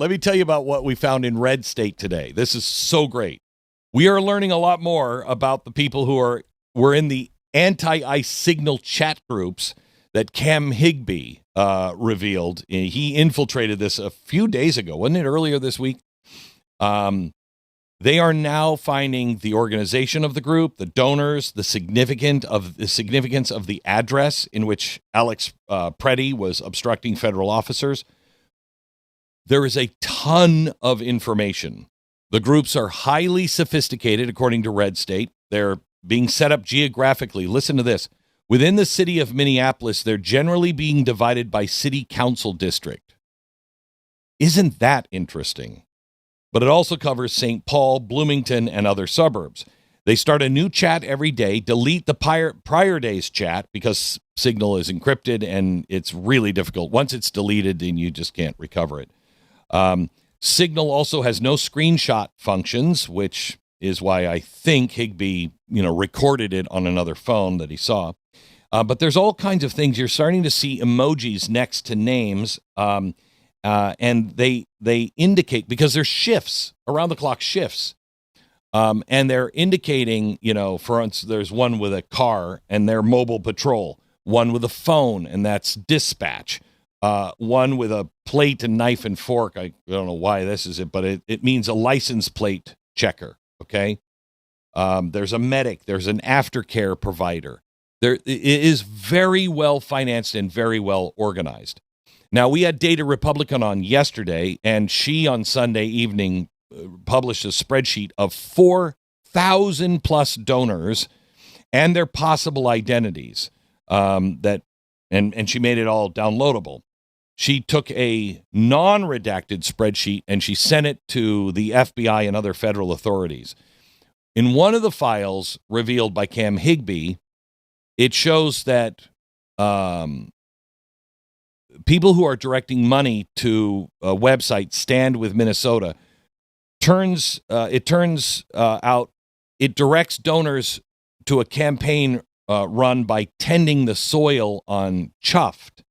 let me tell you about what we found in Red State today. This is so great. We are learning a lot more about the people who were in the anti-ICE signal chat groups that Cam Higby revealed. He infiltrated this a few days ago. Wasn't it earlier this week? They are now finding the organization of the group, the donors, the significance of the address in which Alex Preddy was obstructing federal officers. There is a ton of information. The groups are highly sophisticated, according to Red State. They're being set up geographically. Listen to this. Within the city of Minneapolis, they're generally being divided by city council district. Isn't that interesting? But it also covers St. Paul, Bloomington, and other suburbs. They start a new chat every day, delete the prior day's chat because Signal is encrypted and it's really difficult. Once it's deleted, then you just can't recover it. Signal also has no screenshot functions, which is why I think Higby, recorded it on another phone that he saw. But there's all kinds of things. You're starting to see emojis next to names, and they indicate, because there's shifts, around-the-clock shifts, and they're indicating, for instance, there's one with a car, and they're mobile patrol, one with a phone, and that's dispatch, one with a plate and knife and fork. I don't know why this is it, but it means a license plate checker, okay? There's a medic. There's an aftercare provider. It is very well financed and very well organized. Now, we had Data Republican on yesterday, and she on Sunday evening published a spreadsheet of 4,000 plus donors and their possible identities. And she made it all downloadable. She took a non-redacted spreadsheet and she sent it to the FBI and other federal authorities. In one of the files revealed by Cam Higby, it shows that people who are directing money to a website, Stand With Minnesota, it turns out it directs donors to a campaign run by tending the soil on Chuffed.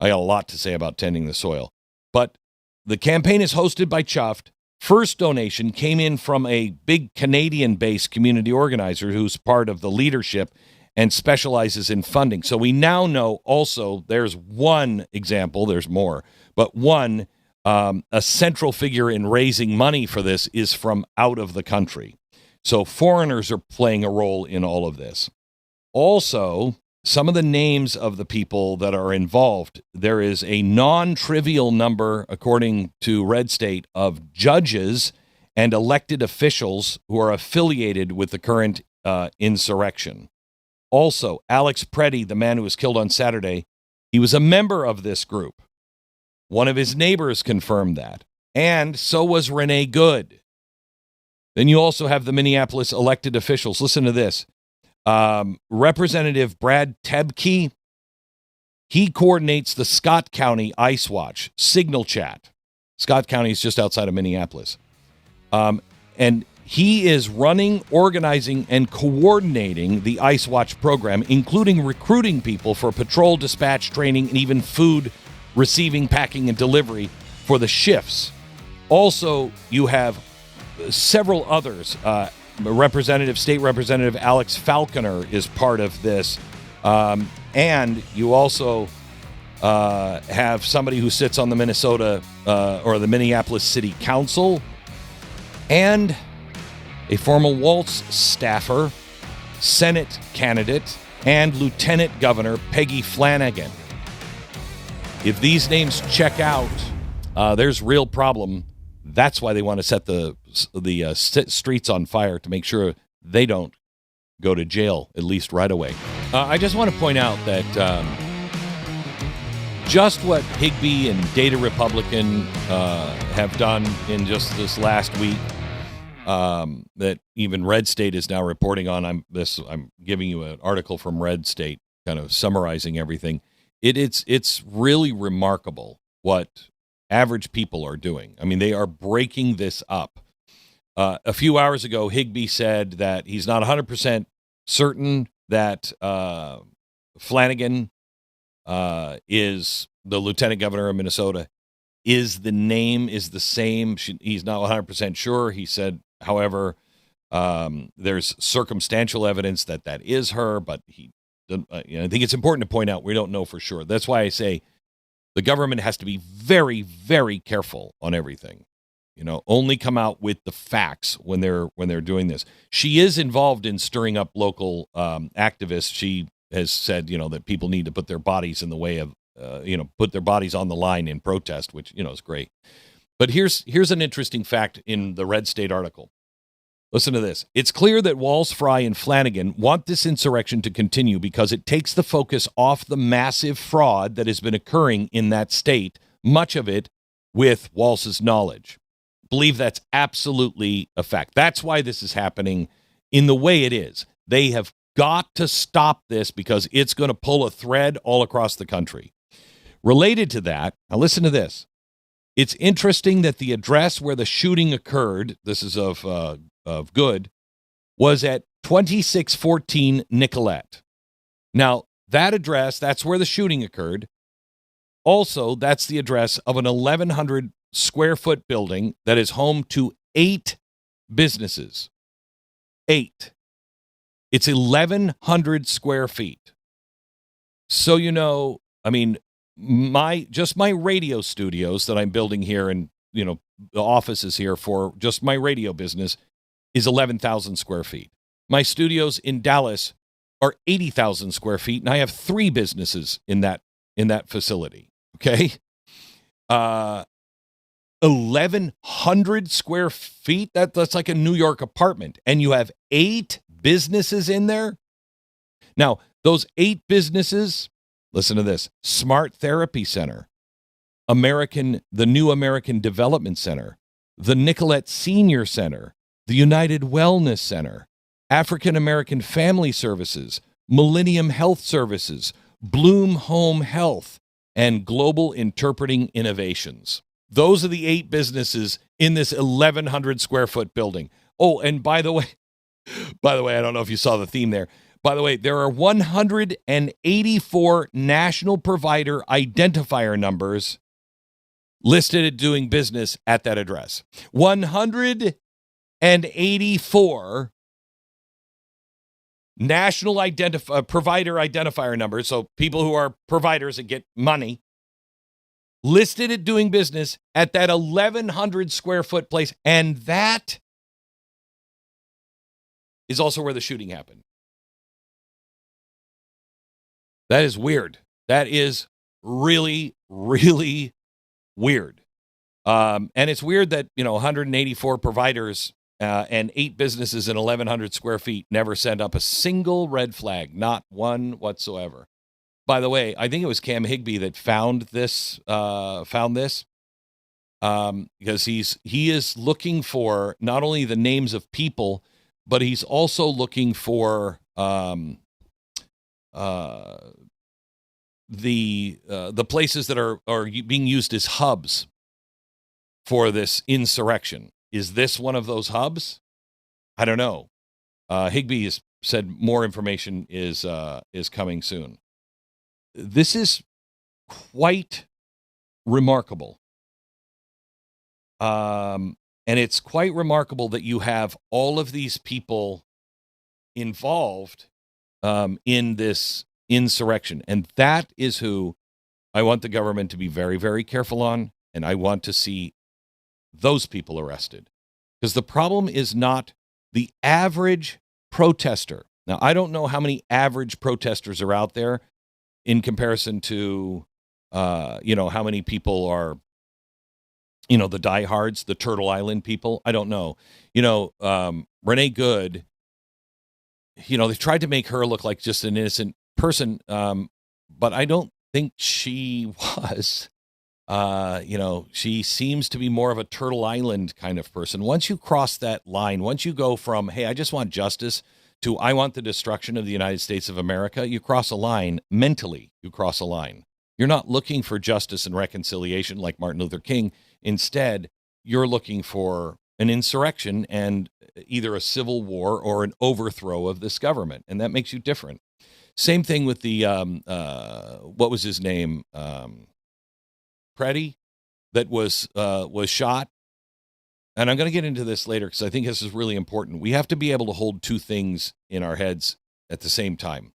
I got a lot to say about tending the soil. But the campaign is hosted by Chuffed. First donation came in from a big Canadian-based community organizer who's part of the leadership and specializes in funding. So we now know also there's one example, there's more, but one, a central figure in raising money for this is from out of the country. So foreigners are playing a role in all of this. Also, some of the names of the people that are involved, there is a non-trivial number, according to Red State, of judges and elected officials who are affiliated with the current insurrection. Also, Alex Preddy, the man who was killed on Saturday, he was a member of this group. One of his neighbors confirmed that. And so was Renee Good. Then you also have the Minneapolis elected officials. Listen to this. Representative Brad Tebke, he coordinates the Scott County Ice Watch Signal Chat. Scott County is just outside of Minneapolis. And he is running, organizing, and coordinating the Ice Watch program, including recruiting people for patrol dispatch training and even food receiving, packing, and delivery for the shifts. Also, you have several others. State Representative Alex Falconer is part of this. And you also have somebody who sits on the Minnesota or the Minneapolis City Council, and a former Waltz staffer, Senate candidate, and Lieutenant Governor Peggy Flanagan. If these names check out, there's real problem. That's why they want to set the streets on fire, to make sure they don't go to jail, at least right away. I just want to point out that just what Higby and Data Republican have done in just this last week, that even Red State is now reporting on. I'm giving you an article from Red State, kind of summarizing everything. It's really remarkable what average people are doing. I mean, they are breaking this up. A few hours ago, Higby said that he's not 100% certain that Flanagan is the lieutenant governor of Minnesota. the name is the same. He's not 100% sure. He said, however, there's circumstantial evidence that is her, but I think it's important to point out we don't know for sure. That's why I say the government has to be very, very careful on everything. Only come out with the facts when they're doing this. She is involved in stirring up local activists. She has said, that people need to put their bodies in the way of, put their bodies on the line in protest, which, is great. But here's an interesting fact in the Red State article. Listen to this. It's clear that Walls, Fry, and Flanagan want this insurrection to continue because it takes the focus off the massive fraud that has been occurring in that state, much of it with Walz's knowledge. Believe that's absolutely a fact. That's why this is happening in the way it is. They have got to stop this because it's going to pull a thread all across the country. Related to that, now listen to this. It's interesting that the address where the shooting occurred, this is of Good, was at 2614 Nicollet. Now, that address, that's where the shooting occurred. Also, that's the address of an 1,100 square foot building that is home to 8 businesses. 8. It's 1,100 square feet. So, my radio studios that I'm building here and, the offices here for just my radio business is 11,000 square feet. My studios in Dallas are 80,000 square feet, and I have 3 businesses in that facility. Okay? 1,100 square feet? That's like a New York apartment. And you have 8 businesses in there? Now, those 8 businesses, listen to this: Smart Therapy Center, the New American Development Center, the Nicollet Senior Center, the United Wellness Center, African American Family Services, Millennium Health Services, Bloom Home Health, and Global Interpreting Innovations. Those are the 8 businesses in this 1,100 square foot building. Oh, and by the way, I don't know if you saw the theme there. By the way, there are 184 national provider identifier numbers listed at doing business at that address. 184 national provider identifier numbers, so people who are providers that get money, listed at doing business at that 1,100 square foot place. And that is also where the shooting happened. That is weird. That is really, really weird. And it's weird that, 184 providers and 8 businesses in 1,100 square feet never sent up a single red flag, not one whatsoever. By the way, I think it was Cam Higby that found this, because he is looking for not only the names of people, but he's also looking for the places that are being used as hubs for this insurrection. Is this one of those hubs? I don't know. Higby has said more information is coming soon. This is quite remarkable. And it's quite remarkable that you have all of these people involved in this insurrection. And that is who I want the government to be very, very careful on. And I want to see those people arrested. Because the problem is not the average protester. Now, I don't know how many average protesters are out there in comparison to, how many people are, the diehards, the Turtle Island people. I don't know. Renee Good, they tried to make her look like just an innocent person, but I don't think she was. She seems to be more of a Turtle Island kind of person. Once you cross that line, once you go from, hey, I just want justice, to I want the destruction of the United States of America, you cross a line. Mentally, you cross a line. You're not looking for justice and reconciliation like Martin Luther King. Instead, you're looking for an insurrection and either a civil war or an overthrow of this government. And that makes you different. Same thing with the, what was his name? Preddy, that was shot. And I'm going to get into this later because I think this is really important. We have to be able to hold two things in our heads at the same time.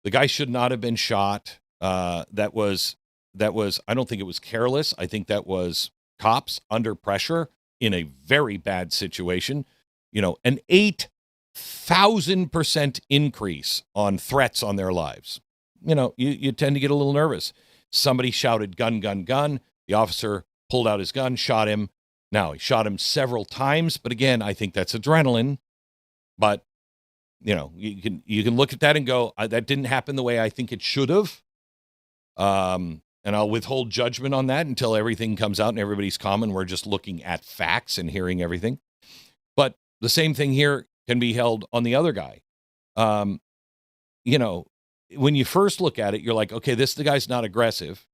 The guy should not have been shot. That was. I don't think it was careless. I think that was cops under pressure in a very bad situation. An 8,000% increase on threats on their lives. You tend to get a little nervous. Somebody shouted, "Gun, gun, gun." The officer pulled out his gun, shot him. Now, he shot him several times, but again, I think that's adrenaline. But, you can look at that and go, that didn't happen the way I think it should have. And I'll withhold judgment on that until everything comes out and everybody's calm and we're just looking at facts and hearing everything. But the same thing here can be held on the other guy. When you first look at it, you're like, okay, the guy's not aggressive.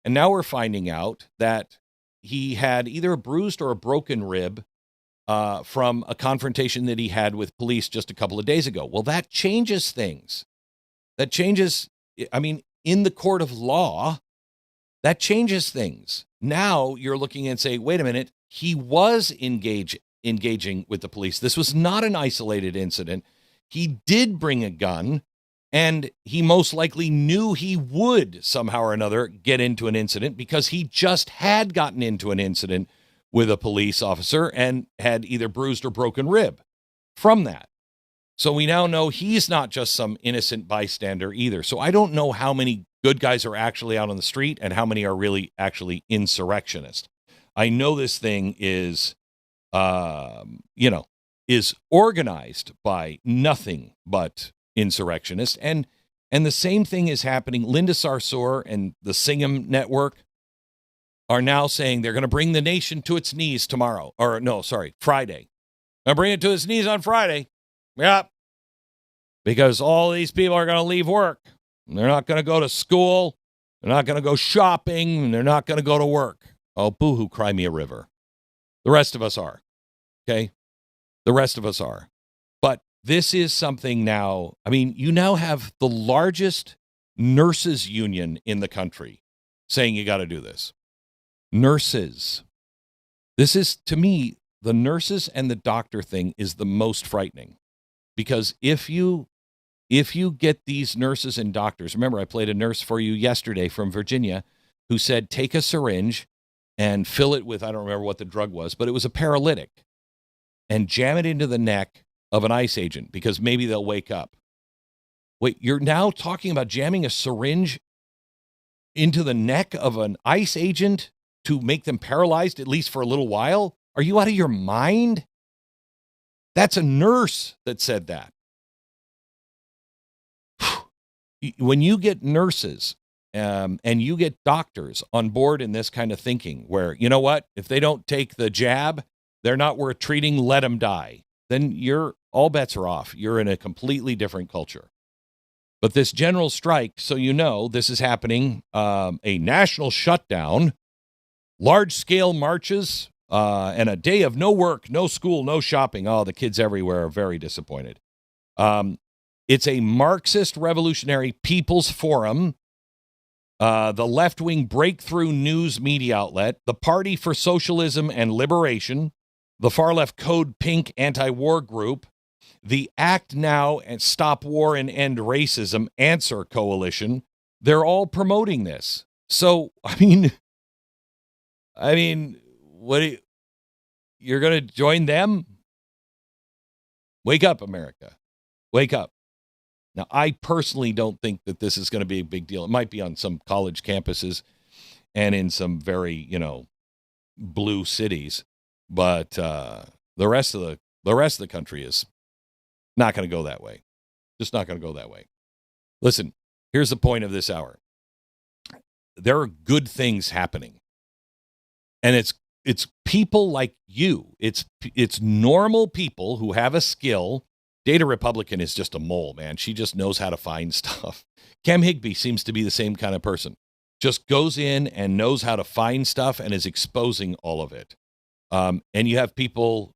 And now we're finding out that he had either a bruised or a broken rib from a confrontation that he had with police just a couple of days ago. Well, that changes things. That changes, in the court of law, that changes things. Now you're looking and say, wait a minute, he was engaging with the police. This was not an isolated incident. He did bring a gun, and he most likely knew he would somehow or another get into an incident because he just had gotten into an incident with a police officer and had either bruised or broken rib from that. So we now know he's not just some innocent bystander either. So I don't know how many good guys are actually out on the street and how many are really actually insurrectionists. I know this thing is, is organized by nothing but insurrectionists. And the same thing is happening. Linda Sarsour and the Singham Network are now saying they're going to bring the nation to its knees tomorrow. Friday. They'll bring it to its knees on Friday. Yep. Because all these people are going to leave work. They're not going to go to school. They're not going to go shopping. And they're not going to go to work. Oh, boo-hoo, cry me a river. The rest of us are. Okay? The rest of us are. But this is something now. You now have the largest nurses union in the country saying you got to do this. Nurses. This is, to me, the nurses and the doctor thing is the most frightening. Because if you get these nurses and doctors, remember I played a nurse for you yesterday from Virginia who said, take a syringe and fill it with, I don't remember what the drug was, but it was a paralytic, and jam it into the neck of an ICE agent because maybe they'll wake up. Wait, you're now talking about jamming a syringe into the neck of an ICE agent to make them paralyzed, at least for a little while? Are you out of your mind? That's a nurse that said that. When you get nurses and you get doctors on board in this kind of thinking where, you know what, if they don't take the jab, they're not worth treating, let them die, then all bets are off. You're in a completely different culture. But this general strike, so you know, this is happening, a national shutdown, large-scale marches, and a day of no work, no school, no shopping. Oh, the kids everywhere are very disappointed. It's a Marxist Revolutionary People's Forum, the left-wing breakthrough news media outlet, the Party for Socialism and Liberation, the far-left Code Pink anti-war group, the Act Now and Stop War and End Racism Answer Coalition. They're all promoting this. So, what you're going to join them? Wake up, America. Wake up. Now, I personally don't think that this is going to be a big deal. It might be on some college campuses and in some very, blue cities, but the rest of the country is not going to go that way. Just not going to go that way. Listen, here's the point of this hour. There are good things happening. And it's people like you. It's normal people who have a skill. Data Republican is just a mole, man. She just knows how to find stuff. Cam Higby seems to be the same kind of person. Just goes in and knows how to find stuff and is exposing all of it. And you have people,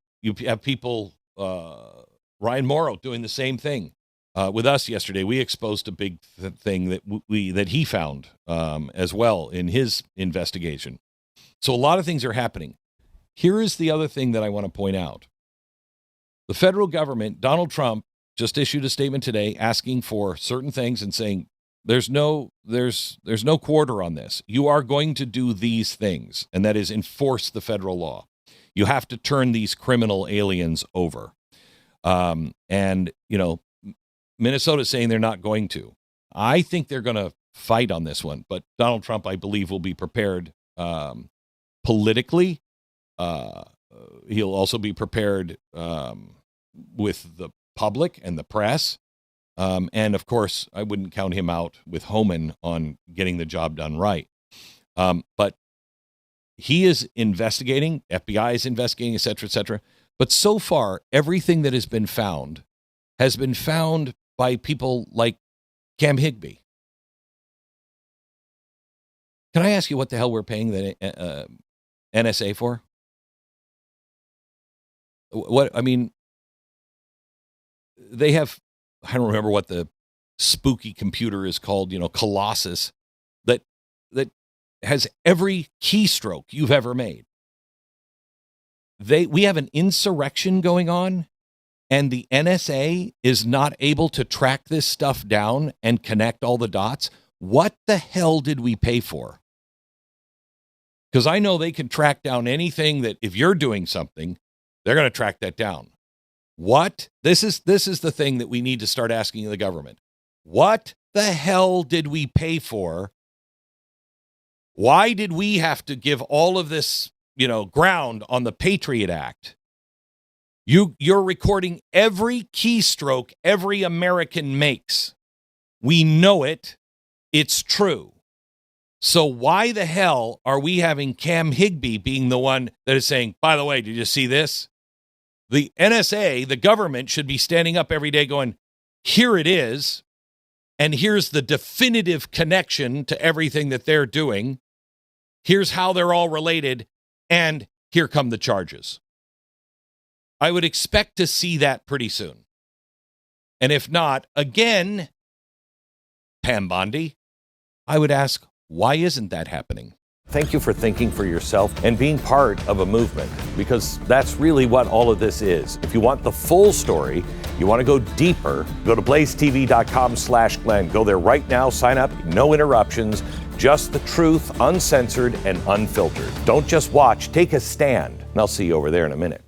Ryan Morrow doing the same thing. With us yesterday, we exposed a big thing that he found as well in his investigation. So a lot of things are happening. Here is the other thing that I want to point out. The federal government, Donald Trump, just issued a statement today asking for certain things and saying, there's no quarter on this. You are going to do these things, and that is enforce the federal law. You have to turn these criminal aliens over. And, Minnesota's saying they're not going to. I think they're going to fight on this one, but Donald Trump, I believe, will be prepared politically. He'll also be prepared with the public and the press. And, of course, I wouldn't count him out with Homan on getting the job done right. But he is investigating, FBI is investigating, et cetera, et cetera. But so far, everything that has been found by people like Cam Higby. Can I ask you what the hell we're paying the NSA for? They have, I don't remember what the spooky computer is called, Colossus, that has every keystroke you've ever made. We have an insurrection going on, and the NSA is not able to track this stuff down and connect all the dots. What the hell did we pay for? Because I know they can track down anything that if you're doing something, they're going to track that down. What? This is the thing that we need to start asking the government. What the hell did we pay for? Why did we have to give all of this, ground on the Patriot Act? You're recording every keystroke every American makes. We know it. It's true. So why the hell are we having Cam Higby being the one that is saying, by the way, did you see this? The NSA, the government, should be standing up every day going, here it is, and here's the definitive connection to everything that they're doing. Here's how they're all related, and here come the charges. I would expect to see that pretty soon. And if not, again, Pam Bondi, I would ask, why isn't that happening? Thank you for thinking for yourself and being part of a movement, because that's really what all of this is. If you want the full story, you want to go deeper, go to blazetv.com/Glenn. Go there right now, sign up, no interruptions, just the truth, uncensored and unfiltered. Don't just watch, take a stand. And I'll see you over there in a minute.